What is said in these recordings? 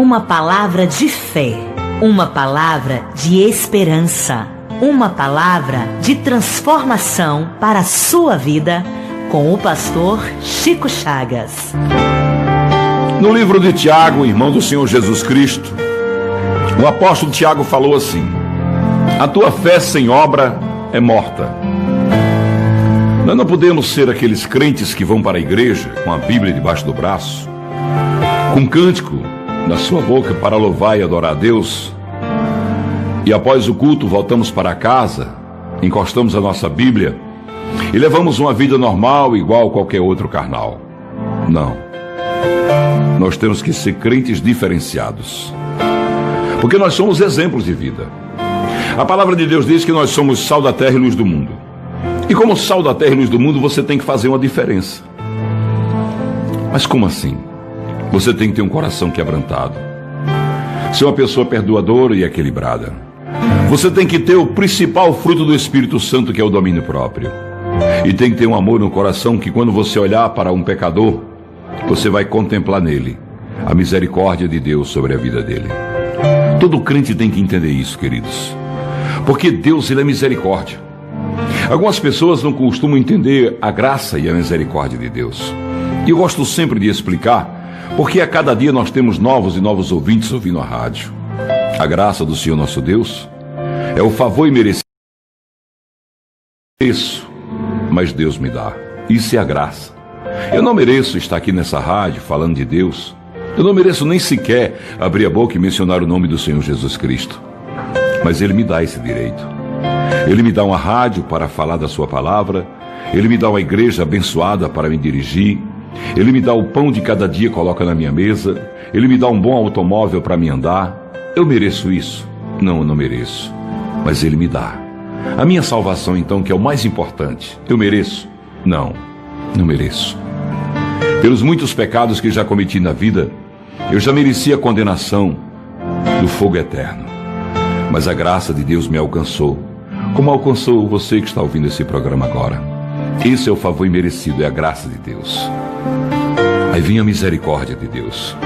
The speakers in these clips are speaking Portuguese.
Uma palavra de fé, uma palavra de esperança, uma palavra de transformação para a sua vida, com o pastor Chico Chagas. No livro de Tiago, irmão do Senhor Jesus Cristo, o apóstolo Tiago falou assim: a tua fé sem obra é morta. Nós não podemos ser aqueles crentes que vão para a igreja com a Bíblia debaixo do braço, com um cântico na sua boca para louvar e adorar a Deus, e após o culto voltamos para casa, encostamos a nossa Bíblia e levamos uma vida normal igual a qualquer outro carnal. Não. Nós temos que ser crentes diferenciados, porque nós somos exemplos de vida. A palavra de Deus diz que nós somos sal da terra e luz do mundo. E como sal da terra e luz do mundo, você tem que fazer uma diferença. Mas como assim? Você tem que ter um coração quebrantado, ser uma pessoa perdoadora e equilibrada. Você tem que ter o principal fruto do Espírito Santo, que é o domínio próprio. E tem que ter um amor no coração que, quando você olhar para um pecador, você vai contemplar nele a misericórdia de Deus sobre a vida dele. Todo crente tem que entender isso, queridos, porque Deus, ele é misericórdia. Algumas pessoas não costumam entender a graça e a misericórdia de Deus. E eu gosto sempre de explicar, porque a cada dia nós temos novos e novos ouvintes ouvindo a rádio. A graça do Senhor nosso Deus é o favor imerecido, mas Deus me dá. Isso é a graça. Eu não mereço estar aqui nessa rádio falando de Deus. Eu não mereço nem sequer abrir a boca e mencionar o nome do Senhor Jesus Cristo. Mas Ele me dá esse direito. Ele me dá uma rádio para falar da sua palavra. Ele me dá uma igreja abençoada para me dirigir. Ele me dá o pão de cada dia, coloca na minha mesa. Ele me dá um bom automóvel para me andar. Eu mereço isso? Não, eu não mereço. Mas Ele me dá. A minha salvação, então, que é o mais importante, eu mereço? Não, não mereço. Pelos muitos pecados que já cometi na vida, eu já merecia a condenação do fogo eterno. Mas a graça de Deus me alcançou, como alcançou você que está ouvindo esse programa agora. Esse é o favor imerecido, é a graça de Deus. Aí vem a misericórdia de Deus.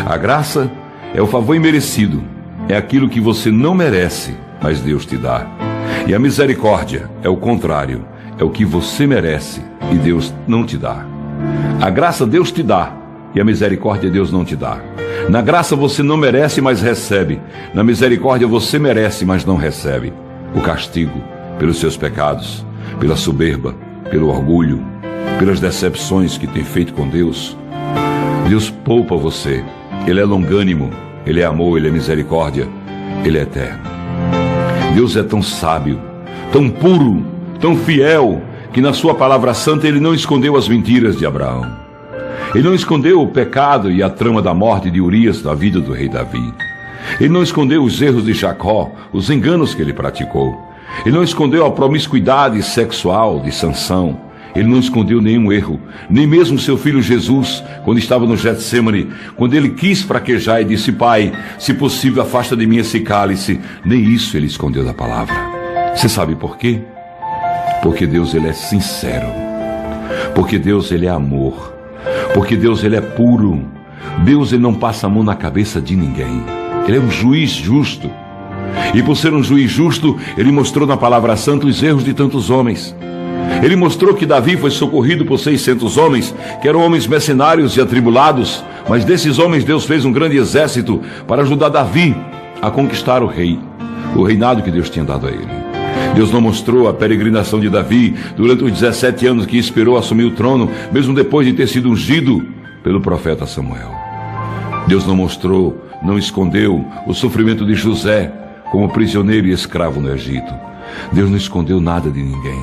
A graça é o favor imerecido, é aquilo que você não merece, mas Deus te dá. E a misericórdia é o contrário, é o que você merece e Deus não te dá. A graça Deus te dá e a misericórdia Deus não te dá. Na graça você não merece, mas recebe. Na misericórdia você merece, mas não recebe. O castigo pelos seus pecados, pela soberba, pelo orgulho, pelas decepções que tem feito com Deus. Deus poupa você. Ele é longânimo, Ele é amor, Ele é misericórdia, Ele é eterno. Deus é tão sábio, tão puro, tão fiel, que na sua palavra santa Ele não escondeu as mentiras de Abraão. Ele não escondeu o pecado e a trama da morte de Urias da vida do rei Davi. Ele não escondeu os erros de Jacó, os enganos que ele praticou. Ele não escondeu a promiscuidade sexual de Sansão. Ele não escondeu nenhum erro, nem mesmo seu filho Jesus, quando estava no Getsêmani, quando ele quis fraquejar e disse: Pai, se possível afasta de mim esse cálice. Nem isso ele escondeu da palavra. Você sabe por quê? Porque Deus, ele é sincero. Porque Deus, ele é amor. Porque Deus, ele é puro. Deus, ele não passa a mão na cabeça de ninguém. Ele é um juiz justo. E por ser um juiz justo, ele mostrou na palavra santa os erros de tantos homens. Ele mostrou que Davi foi socorrido por 600 homens, que eram homens mercenários e atribulados. Mas desses homens Deus fez um grande exército para ajudar Davi a conquistar o reinado que Deus tinha dado a ele. Deus não mostrou a peregrinação de Davi durante os 17 anos que esperou assumir o trono, mesmo depois de ter sido ungido pelo profeta Samuel. Deus não mostrou, não escondeu o sofrimento de José como prisioneiro e escravo no Egito. Deus não escondeu nada de ninguém,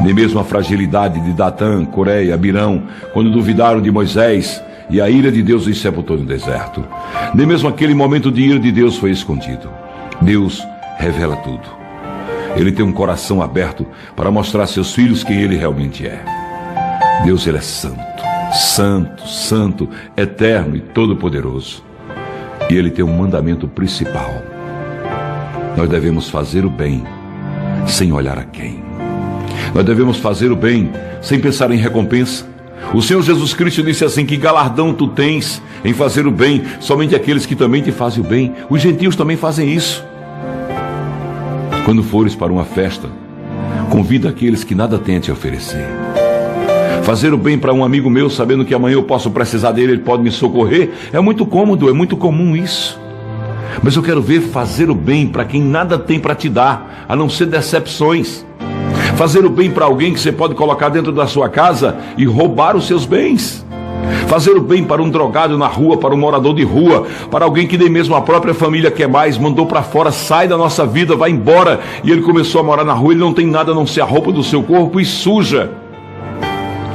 nem mesmo a fragilidade de Datã, Coré e Abirão, quando duvidaram de Moisés e a ira de Deus os sepultou no deserto. Nem mesmo aquele momento de ira de Deus foi escondido. Deus revela tudo. Ele tem um coração aberto para mostrar a seus filhos quem ele realmente é. Deus, ele é santo, santo, santo, eterno e todo-poderoso. E ele tem um mandamento principal. Nós devemos fazer o bem sem olhar a quem. Nós devemos fazer o bem sem pensar em recompensa. O Senhor Jesus Cristo disse assim: que galardão tu tens em fazer o bem? Somente aqueles que também te fazem o bem. Os gentios também fazem isso. Quando fores para uma festa, convida aqueles que nada têm a te oferecer. Fazer o bem para um amigo meu, sabendo que amanhã eu posso precisar dele, ele pode me socorrer, é muito cômodo, é muito comum isso. Mas eu quero ver fazer o bem para quem nada tem para te dar, a não ser decepções. Fazer o bem para alguém que você pode colocar dentro da sua casa e roubar os seus bens. Fazer o bem para um drogado na rua, para um morador de rua, para alguém que nem mesmo a própria família quer mais, mandou para fora, sai da nossa vida, vai embora, e ele começou a morar na rua, ele não tem nada a não ser a roupa do seu corpo e suja.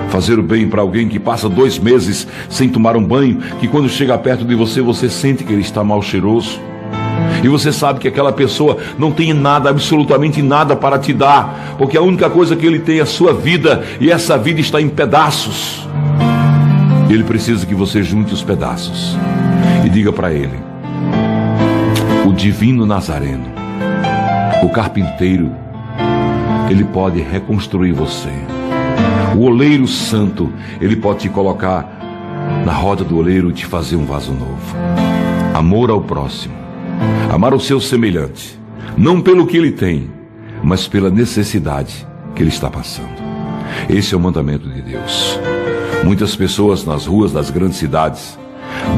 Fazer o bem para alguém que passa 2 meses sem tomar um banho, que quando chega perto de você, você sente que ele está mal cheiroso. E você sabe que aquela pessoa não tem nada, absolutamente nada para te dar, porque a única coisa que ele tem é a sua vida, e essa vida está em pedaços. Ele precisa que você junte os pedaços e diga para ele: o divino Nazareno, o carpinteiro, ele pode reconstruir você. O oleiro santo, ele pode te colocar na roda do oleiro e te fazer um vaso novo. Amor ao próximo, amar o seu semelhante, não pelo que ele tem, mas pela necessidade que ele está passando. Esse é o mandamento de Deus. Muitas pessoas nas ruas das grandes cidades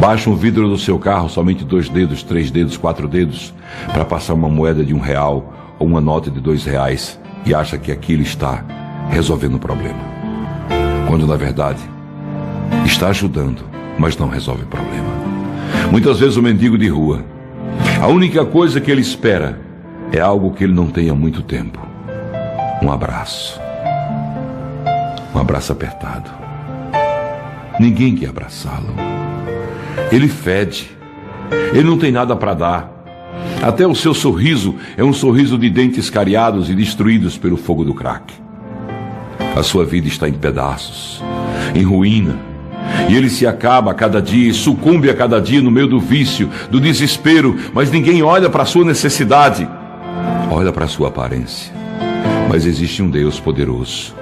baixam o vidro do seu carro somente 2 dedos, 3 dedos, 4 dedos, para passar uma moeda de R$1 ou uma nota de R$2 e acha que aquilo está resolvendo o problema, quando na verdade está ajudando, mas não resolve o problema. Muitas vezes o mendigo de rua, a única coisa que ele espera é algo que ele não tem há muito tempo: um abraço. Um abraço apertado. Ninguém quer abraçá-lo. Ele fede, ele não tem nada para dar. Até o seu sorriso é um sorriso de dentes cariados e destruídos pelo fogo do crack. A sua vida está em pedaços, em ruína, e ele se acaba a cada dia e sucumbe a cada dia no meio do vício, do desespero, mas ninguém olha para a sua necessidade, olha para a sua aparência. Mas existe um Deus poderoso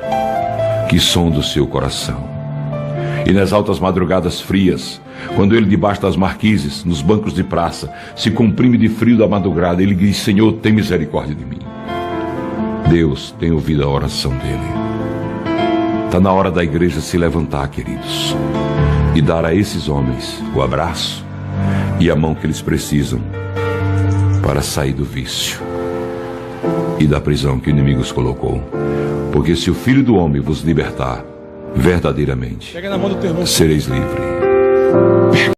que sonda o seu coração. E nas altas madrugadas frias, quando ele debaixo das marquises, nos bancos de praça, se comprime de frio da madrugada, ele diz: Senhor, tem misericórdia de mim. Deus tem ouvido a oração dele. Está na hora da igreja se levantar, queridos, e dar a esses homens o abraço e a mão que eles precisam para sair do vício e da prisão que o inimigo os colocou. Porque se o Filho do Homem vos libertar, verdadeiramente sereis livres.